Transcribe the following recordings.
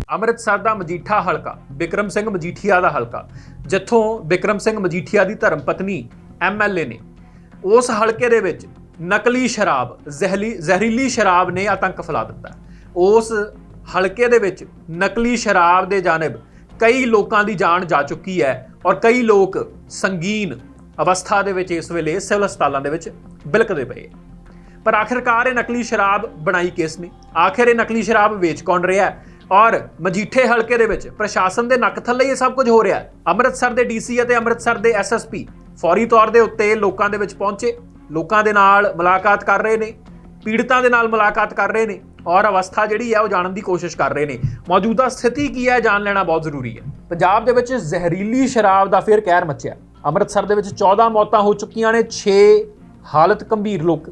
ਅੰਮ੍ਰਿਤਸਰ ਦਾ ਮਜੀਠਾ ਹਲਕਾ ਬਿਕਰਮ ਸਿੰਘ ਮਜੀਠੀਆ ਦਾ ਹਲਕਾ, ਜਿੱਥੋਂ ਬਿਕਰਮ ਸਿੰਘ ਮਜੀਠੀਆ ਦੀ ਧਰਮ ਪਤਨੀ ਐਮਐਲਏ ਨੇ, ਉਸ ਹਲਕੇ ਦੇ ਵਿੱਚ ਨਕਲੀ ਸ਼ਰਾਬ, ਜ਼ਹਿਰੀਲੀ ਸ਼ਰਾਬ ਨੇ ਆਤੰਕ ਫੈਲਾ ਦਿੱਤਾ। ਉਸ ਹਲਕੇ ਦੇ ਵਿੱਚ ਨਕਲੀ ਸ਼ਰਾਬ ਦੇ ਜਾਨਿਬ ਕਈ ਲੋਕਾਂ ਦੀ ਜਾਨ ਜਾ ਚੁੱਕੀ ਹੈ ਔਰ ਕਈ ਲੋਕ ਸੰਗੀਨ ਅਵਸਥਾ ਦੇ ਵਿੱਚ ਇਸ ਵੇਲੇ ਸਿਵਲ ਹਸਪਤਾਲਾਂ ਦੇ ਵਿੱਚ ਬਿਲਕਦੇ ਪਏ। ਪਰ ਆਖਿਰਕਾਰ ਇਹ ਨਕਲੀ ਸ਼ਰਾਬ ਬਣਾਈ ਕਿਸ ਨੇ? ਆਖਿਰ ਇਹ ਨਕਲੀ ਸ਼ਰਾਬ ਵੇਚ ਕੌਣ ਰਿਹਾ? ਔਰ ਮਜੀਠੇ ਹਲਕੇ ਦੇ ਵਿੱਚ ਪ੍ਰਸ਼ਾਸਨ ਦੇ ਨੱਕ ਥੱਲੇ ਇਹ ਸਭ ਕੁਝ ਹੋ ਰਿਹਾ। ਅੰਮ੍ਰਿਤਸਰ ਦੇ ਡੀਸੀ ਅਤੇ ਅੰਮ੍ਰਿਤਸਰ ਦੇ ਐਸਐਸਪੀ ਫੌਰੀ ਤੌਰ ਦੇ ਉੱਤੇ ਲੋਕਾਂ ਦੇ ਵਿੱਚ ਪਹੁੰਚੇ, ਲੋਕਾਂ ਦੇ ਨਾਲ ਮੁਲਾਕਾਤ ਕਰ ਰਹੇ ਨੇ, ਪੀੜਤਾਂ ਦੇ ਨਾਲ ਮੁਲਾਕਾਤ ਕਰ ਰਹੇ ਨੇ ਔਰ ਅਵਸਥਾ ਜਿਹੜੀ ਹੈ ਉਹ ਜਾਣਨ ਦੀ ਕੋਸ਼ਿਸ਼ ਕਰ ਰਹੇ ਨੇ। ਮੌਜੂਦਾ ਸਥਿਤੀ ਕੀ ਹੈ ਜਾਣ ਲੈਣਾ ਬਹੁਤ ਜ਼ਰੂਰੀ ਹੈ। ਪੰਜਾਬ ਦੇ ਵਿੱਚ ਜ਼ਹਿਰੀਲੀ ਸ਼ਰਾਬ ਦਾ ਫਿਰ ਕਹਿਰ ਮਚਿਆ। ਅੰਮ੍ਰਿਤਸਰ ਦੇ ਵਿੱਚ 14 ਮੌਤਾਂ ਹੋ ਚੁੱਕੀਆਂ ਨੇ, 6 ਹਾਲਤ ਗੰਭੀਰ ਲੋਕ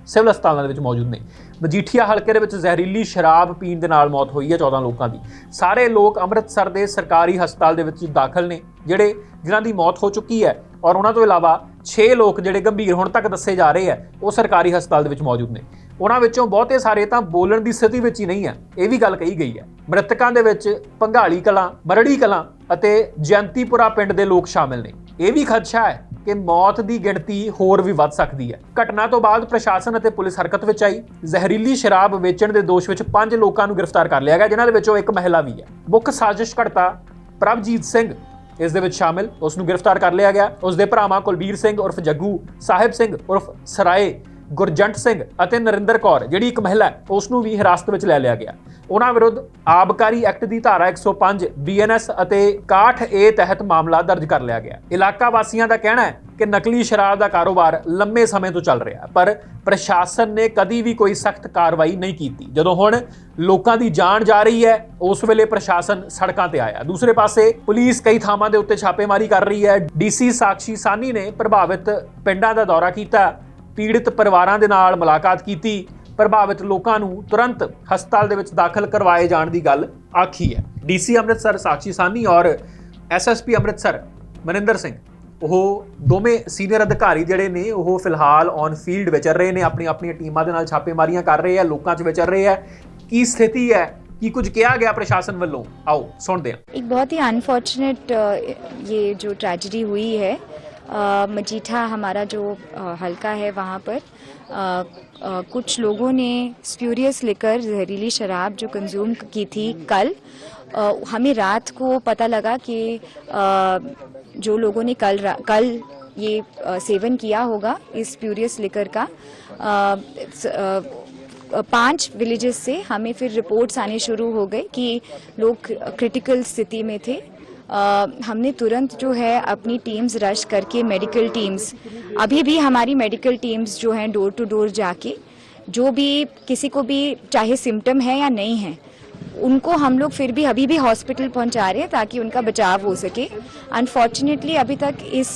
ਸਿਵਲ ਹਸਪਤਾਲਾਂ ਦੇ ਵਿੱਚ ਮੌਜੂਦ ਨੇ। ਮਜੀਠੀਆ ਹਲਕੇ ਦੇ ਵਿੱਚ ਜ਼ਹਿਰੀਲੀ ਸ਼ਰਾਬ ਪੀਣ ਦੇ ਨਾਲ ਮੌਤ ਹੋਈ ਹੈ 14 ਲੋਕਾਂ ਦੀ। ਸਾਰੇ ਲੋਕ ਅੰਮ੍ਰਿਤਸਰ ਦੇ ਸਰਕਾਰੀ ਹਸਪਤਾਲ ਦੇ ਵਿੱਚ ਦਾਖਲ ਨੇ, ਜਿਨ੍ਹਾਂ ਦੀ ਮੌਤ ਹੋ ਚੁੱਕੀ ਹੈ ਔਰ ਉਹਨਾਂ ਤੋਂ ਇਲਾਵਾ 6 ਲੋਕ ਜਿਹੜੇ ਗੰਭੀਰ ਹੁਣ ਤੱਕ ਦੱਸੇ ਜਾ ਰਹੇ ਹੈ ਉਹ ਸਰਕਾਰੀ ਹਸਪਤਾਲ ਦੇ ਵਿੱਚ ਮੌਜੂਦ ਨੇ। ਉਹਨਾਂ ਵਿੱਚੋਂ ਬਹੁਤੇ ਸਾਰੇ ਤਾਂ ਬੋਲਣ ਦੀ ਸਥਿਤੀ ਵਿੱਚ ਹੀ ਨਹੀਂ ਹੈ, ਇਹ ਵੀ ਗੱਲ ਕਹੀ ਗਈ ਹੈ। ਮ੍ਰਿਤਕਾਂ ਦੇ ਵਿੱਚ ਭੰਗਾਲੀ ਕਲਾਂ, ਮਰੜੀ ਕਲਾਂ ਅਤੇ ਜਯੰਤੀਪੁਰਾ ਪਿੰਡ ਦੇ ਲੋਕ ਸ਼ਾਮਿਲ ਨੇ। ਇਹ ਵੀ ਖਦਸ਼ਾ ਹੈ ਕਿ ਮੌਤ ਦੀ ਗਿਣਤੀ ਹੋਰ ਵੀ ਵੱਧ ਸਕਦੀ ਹੈ। ਘਟਨਾ ਤੋਂ ਬਾਅਦ ਪ੍ਰਸ਼ਾਸਨ ਅਤੇ ਪੁਲਿਸ ਹਰਕਤ ਵਿੱਚ ਆਈ। ਜ਼ਹਿਰੀਲੀ ਸ਼ਰਾਬ ਵੇਚਣ ਦੇ ਦੋਸ਼ ਵਿੱਚ 5 ਲੋਕਾਂ ਨੂੰ ਗ੍ਰਿਫਤਾਰ ਕਰ ਲਿਆ ਗਿਆ, ਜਿਨ੍ਹਾਂ ਦੇ ਵਿੱਚੋਂ ਇੱਕ ਮਹਿਲਾ ਵੀ ਹੈ। ਮੁੱਖ ਸਾਜ਼ਿਸ਼ ਘੜਤਾ ਪ੍ਰਭਜੀਤ ਸਿੰਘ ਇਸ ਦੇ ਵਿੱਚ ਸ਼ਾਮਿਲ, ਉਸ ਨੂੰ ਗ੍ਰਿਫਤਾਰ ਕਰ ਲਿਆ ਗਿਆ। ਉਸ ਦੇ ਭਰਾਵਾਂ ਕੁਲਬੀਰ ਸਿੰਘ ਉਰਫ ਜੱਗੂ, ਸਾਹਿਬ ਸਿੰਘ ਉਰਫ ਸਰਾਏ, ਗੁਰਜੰਟ ਸਿੰਘ ਅਤੇ ਨਰਿੰਦਰ ਕੌਰ ਜਿਹੜੀ ਇੱਕ ਮਹਿਲਾ ਹੈ ਉਸ ਨੂੰ ਵੀ ਹਿਰਾਸਤ ਵਿੱਚ ਲੈ ਲਿਆ ਗਿਆ। ਉਹਨਾਂ ਵਿਰੁੱਧ ਆਬਕਾਰੀ ਐਕਟ ਦੀ ਧਾਰਾ 105 ਬੀਐਨਐਸ ਅਤੇ 61A ਤਹਿਤ ਮਾਮਲਾ ਦਰਜ ਕਰ ਲਿਆ ਗਿਆ। ਇਲਾਕਾ ਵਾਸੀਆਂ ਦਾ ਕਹਿਣਾ ਹੈ ਕਿ ਨਕਲੀ ਸ਼ਰਾਬ ਦਾ ਕਾਰੋਬਾਰ ਲੰਮੇ ਸਮੇਂ ਤੋਂ ਚੱਲ ਰਿਹਾ, ਪਰ ਪ੍ਰਸ਼ਾਸਨ ਨੇ ਕਦੀ ਵੀ ਕੋਈ ਸਖਤ ਕਾਰਵਾਈ ਨਹੀਂ ਕੀਤੀ। ਜਦੋਂ ਹੁਣ ਲੋਕਾਂ ਦੀ ਜਾਨ ਜਾ ਰਹੀ ਹੈ ਉਸ ਵੇਲੇ ਪ੍ਰਸ਼ਾਸਨ ਸੜਕਾਂ ਤੇ ਆਇਆ। ਦੂਸਰੇ ਪਾਸੇ ਪੁਲਿਸ ਕਈ ਥਾਵਾਂ ਦੇ ਉੱਤੇ ਛਾਪੇਮਾਰੀ ਕਰ ਰਹੀ ਹੈ। ਡੀਸੀ ਸਾਕਸ਼ੀ ਸਾਨੀ ਨੇ ਪ੍ਰਭਾਵਿਤ ਪਿੰਡਾਂ ਦਾ ਦੌਰਾ ਕੀਤਾ, ਪੀੜਿਤ ਪਰਿਵਾਰਾਂ ਦੇ ਨਾਲ ਮੁਲਾਕਾਤ ਕੀਤੀ, ਪ੍ਰਭਾਵਿਤ ਲੋਕਾਂ ਨੂੰ ਤੁਰੰਤ ਹਸਪਤਾਲ ਦੇ ਵਿੱਚ ਦਾਖਲ ਕਰਵਾਏ ਜਾਣ ਦੀ ਗੱਲ ਆਖੀ ਹੈ। ਡੀਸੀ ਅੰਮ੍ਰਿਤਸਰ ਸਾਕਸ਼ੀ ਸਾਨੀ ਔਰ ਐਸਐਸਪੀ ਅੰਮ੍ਰਿਤਸਰ ਮਨਿੰਦਰ ਸਿੰਘ, ਉਹ ਦੋਵੇਂ ਸੀਨੀਅਰ ਅਧਿਕਾਰੀ ਜਿਹੜੇ ਨੇ ਉਹ ਫਿਲਹਾਲ ਔਨ ਫੀਲਡ ਵਿਚਰ ਰਹੇ ਨੇ, ਆਪਣੀਆਂ ਟੀਮਾਂ ਦੇ ਨਾਲ ਛਾਪੇਮਾਰੀਆਂ ਕਰ ਰਹੇ ਆ, ਲੋਕਾਂ 'ਚ ਵਿਚਰ ਰਹੇ ਆ। ਕੀ ਸਥਿਤੀ ਹੈ, ਕੀ ਕੁਝ ਕਿਹਾ ਗਿਆ प्रशासन वालों, आओ सुनते हैं। एक बहुत ही अनफॉर्चुनेट ये जो ट्रेजेडी हुई है, मजीठा हमारा जो हलका है वहाँ पर कुछ लोगों ने स्प्यूरियस लिकर जहरीली शराब जो कंज्यूम की थी कल, हमें रात को पता लगा कि जो लोगों ने कल ये सेवन किया होगा इस स्प्यूरियस लिकर का, 5 विलेजेस से हमें फिर रिपोर्ट्स आने शुरू हो गए कि लोग क्रिटिकल स्थिति में थे। हमने तुरंत जो है अपनी टीम्स रश करके, मेडिकल टीम्स, अभी भी हमारी मेडिकल टीम्स जो हैं डोर टू डोर जाके जो भी किसी को भी चाहे सिम्टम है या नहीं है उनको हम लोग फिर भी अभी भी हॉस्पिटल पहुंचा रहे हैं ताकि उनका बचाव हो सके। अनफॉर्चुनेटली अभी तक इस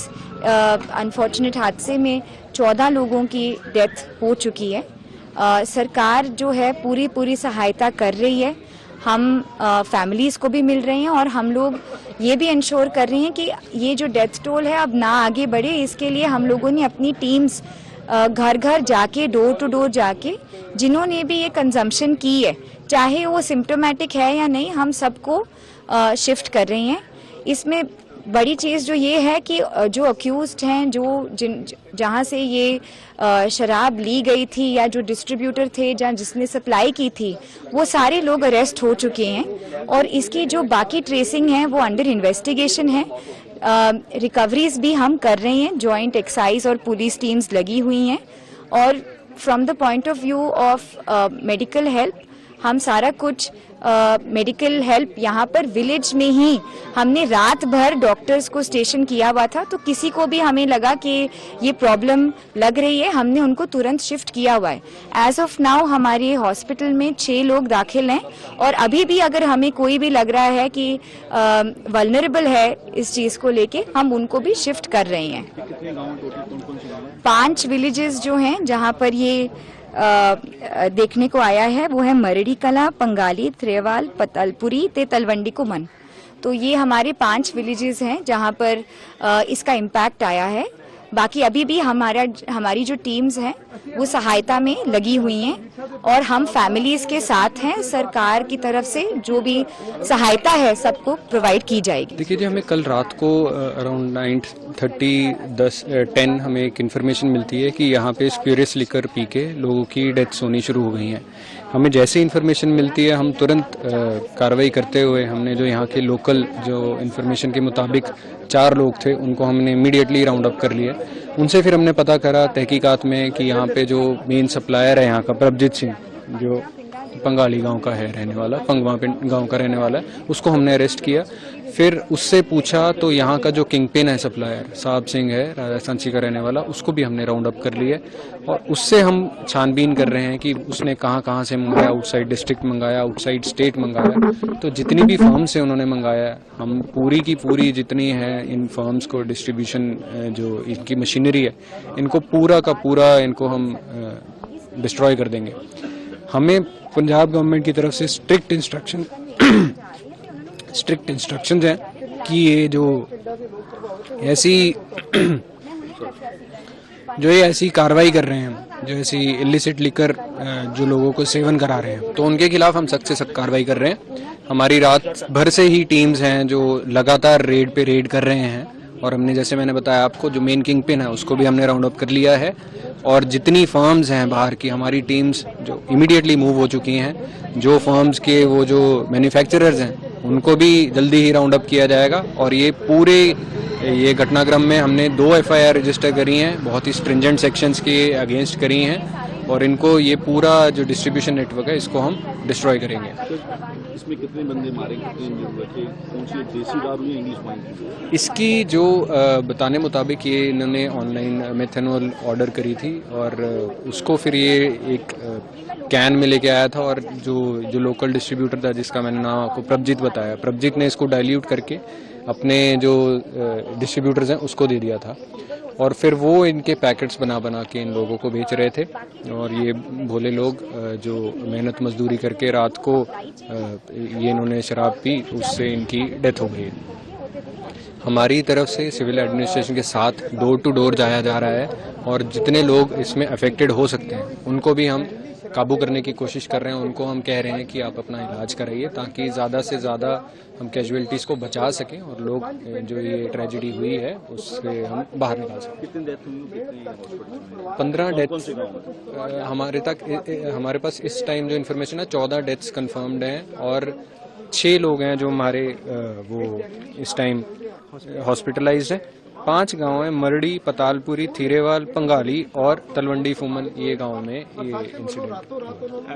अनफॉर्चुनेट हादसे में 14 लोगों की डेथ हो चुकी है। सरकार जो है पूरी सहायता कर रही है। हम फैमिलीज़ को भी मिल रहे हैं और हम लोग ये भी इंश्योर कर रहे हैं कि ये जो डेथ टोल है अब ना आगे बढ़े। इसके लिए हम लोगों ने अपनी टीम्स घर घर जाके, डोर टू डोर जाके, जिन्होंने भी ये कंजम्पशन की है, चाहे वो सिम्टोमेटिक है या नहीं, हम सबको शिफ्ट कर रहे हैं। इसमें बड़ी चीज़ जो ये है कि जो अक्यूज्ड हैं, जहाँ से ये शराब ली गई थी या जो डिस्ट्रीब्यूटर थे जहाँ जिसने सप्लाई की थी, वो सारे लोग अरेस्ट हो चुके हैं और इसकी जो बाकी ट्रेसिंग है वो अंडर इन्वेस्टिगेशन है। रिकवरीज भी हम कर रहे हैं, जॉइंट एक्साइज और पुलिस टीम्स लगी हुई हैं और from the point of view of medical help हम सारा कुछ मेडिकल हेल्प यहाँ पर विलेज में ही हमने रात भर डॉक्टर्स को स्टेशन किया हुआ था, तो किसी को भी हमें लगा कि ये प्रॉब्लम लग रही है, हमने उनको तुरंत शिफ्ट किया हुआ है। एज ऑफ नाउ हमारे हॉस्पिटल में 6 लोग दाखिल हैं और अभी भी अगर हमें कोई भी लग रहा है कि वल्नरेबल है इस चीज़ को लेके, हम उनको भी शिफ्ट कर रहे हैं। 5 विलेजेस जो हैं जहाँ पर ये देखने को आया है वो है मरड़ी कला, पंगाली, त्रेवाल, पतलपुरी ते तलवंडी कुमन। तो ये हमारे 5 विलेजेस हैं जहाँ पर इसका इम्पैक्ट आया है। बाकी अभी भी हमारी जो टीम्स हैं वो सहायता में लगी हुई हैं और हम फैमिलीज के साथ हैं। सरकार की तरफ से जो भी सहायता है सबको प्रोवाइड की जाएगी। देखिए जी, हमें कल रात को अराउंड 9:30 हमें एक इन्फॉर्मेशन मिलती है कि यहाँ पे स्पिरिट्स लिकर पी के लोगों की डेथ्स होनी शुरू हो गई हैं। हमें जैसे इन्फॉर्मेशन मिलती है हम तुरंत कार्रवाई करते हुए हमने जो यहाँ के लोकल जो इन्फॉर्मेशन के मुताबिक 4 लोग थे उनको हमने इमीडिएटली राउंड अप कर लिया। उनसे फिर हमने पता करा तहकीकात में कि यहाँ पे जो मेन सप्लायर है यहाँ का प्रभजीत सिंह, जो पंगाली गांव का है रहने वाला, पंगवा गांव का रहने वाला है, उसको हमने अरेस्ट किया। फिर उससे पूछा तो यहाँ का जो किंग पिन है सप्लायर साहब सिंह है, राजस्थान का रहने वाला, उसको भी हमने राउंड अप कर लिया और उससे हम छानबीन कर रहे हैं कि उसने कहाँ से मंगाया, आउटसाइड डिस्ट्रिक्ट मंगाया, आउटसाइड स्टेट मंगाया। तो जितनी भी फर्म से उन्होंने मंगाया, हम पूरी की पूरी जितनी है इन फर्म्स को डिस्ट्रीब्यूशन जो इनकी मशीनरी है इनको पूरा का पूरा इनको हम डिस्ट्रॉय कर देंगे। हमें पंजाब गवर्नमेंट की तरफ से स्ट्रिक्ट इंस्ट्रक्शंस हैं कि ये जो ऐसी कार्रवाई कर रहे हैं, जो ऐसी इलिसिट लिकर जो लोगों को सेवन करा रहे हैं, तो उनके खिलाफ हम सख्त से सख्त कार्रवाई कर रहे हैं। हमारी रात भर से ही टीम्स हैं जो लगातार रेड कर रहे हैं और हमने, जैसे मैंने बताया आपको, जो मेन किंग पिन है उसको भी हमने राउंड अप कर लिया है और जितनी फर्म्स हैं बाहर की हमारी टीम्स जो इमीडिएटली मूव हो चुकी हैं। जो फर्म्स के वो जो मैन्युफैक्चरर्स हैं उनको भी जल्दी ही राउंड अप किया जाएगा और ये घटनाक्रम में हमने 2 FIR रजिस्टर करी हैं, बहुत ही स्ट्रिंजेंट सेक्शंस के अगेंस्ट करी हैं और इनको ये पूरा जो डिस्ट्रीब्यूशन नेटवर्क है इसको हम डिस्ट्रॉय करेंगे। इसमें कितने बंदे मारे, कितने इंजर्ड हुए थे, कौन सी देसी दारू या इंग्लिश वाइन? इसकी जो बताने मुताबिक ये इन्होंने ऑनलाइन मेथनॉल ऑर्डर करी थी और उसको फिर ये एक कैन में लेके आया था और जो लोकल डिस्ट्रीब्यूटर था जिसका मैंने नाम आपको प्रभजीत बताया, प्रभजीत ने इसको डाइल्यूट करके अपने जो डिस्ट्रीब्यूटर्स हैं उसको दे दिया था और फिर वो इनके पैकेट्स बना के इन लोगों को बेच रहे थे और ये भोले लोग जो मेहनत मजदूरी करके रात को ये इन्होंने शराब पी, उससे इनकी डेथ हो गई। हमारी तरफ से सिविल एडमिनिस्ट्रेशन के साथ डोर टू डोर जाया जा रहा है और जितने लोग इसमें अफेक्टेड हो सकते हैं उनको भी हम काबू करने की कोशिश कर रहे हैं। उनको हम कह रहे हैं कि आप अपना इलाज कराइए ताकि ज़्यादा से ज़्यादा हम कैजुअलिटीज़ को बचा सकें और लोग जो ये ट्रेजेडी हुई है उससे हम बाहर निकाल सकें। कितनी डेथ हुई? 15 डेथ्स हमारे पास इस टाइम जो इन्फॉर्मेशन है 14 डेथ्स कंफर्म्ड हैं और 6 लोग हैं जो हमारे वो इस टाइम हॉस्पिटलाइज्ड है। 5 गांव हैं, मरड़ी, पतालपुरी, थीरेवाल, पंगाली और तलवंडी फूमन, ये गांव में ये इंसिडेंट।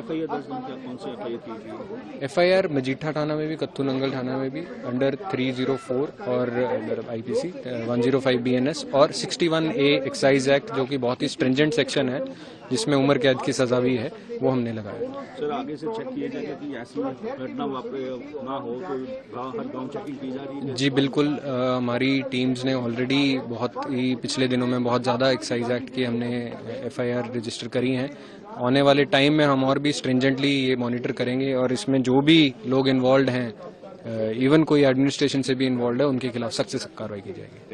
FIR दर्ज किया, कौन सी FIR की? FIR मजीठा थाना में भी, कत्तू नंगल थाना में भी अंडर 304 और अंडर IPC 105 BNS और 61A एक्साइज एक्ट जो कि बहुत ही स्ट्रिंजेंट सेक्शन है जिसमें उम्र कैद की सजा भी है, वो हमने लगाया। सर आगे से चेक किया जाएगा कि ऐसी घटना ना हो, तो हर गांव चेकिंग की जा रही है? जी बिल्कुल, हमारी टीम्स ने ऑलरेडी बहुत ही पिछले दिनों में बहुत ज़्यादा एक्साइज एक्ट की हमने FIR रजिस्टर करी हैं। आने वाले टाइम में हम और भी स्ट्रिंजेंटली ये मॉनिटर करेंगे और इसमें जो भी लोग इन्वॉल्व हैं, इवन कोई एडमिनिस्ट्रेशन से भी इन्वॉल्व है, उनके खिलाफ सख्त से सख्त कार्रवाई की जाएगी।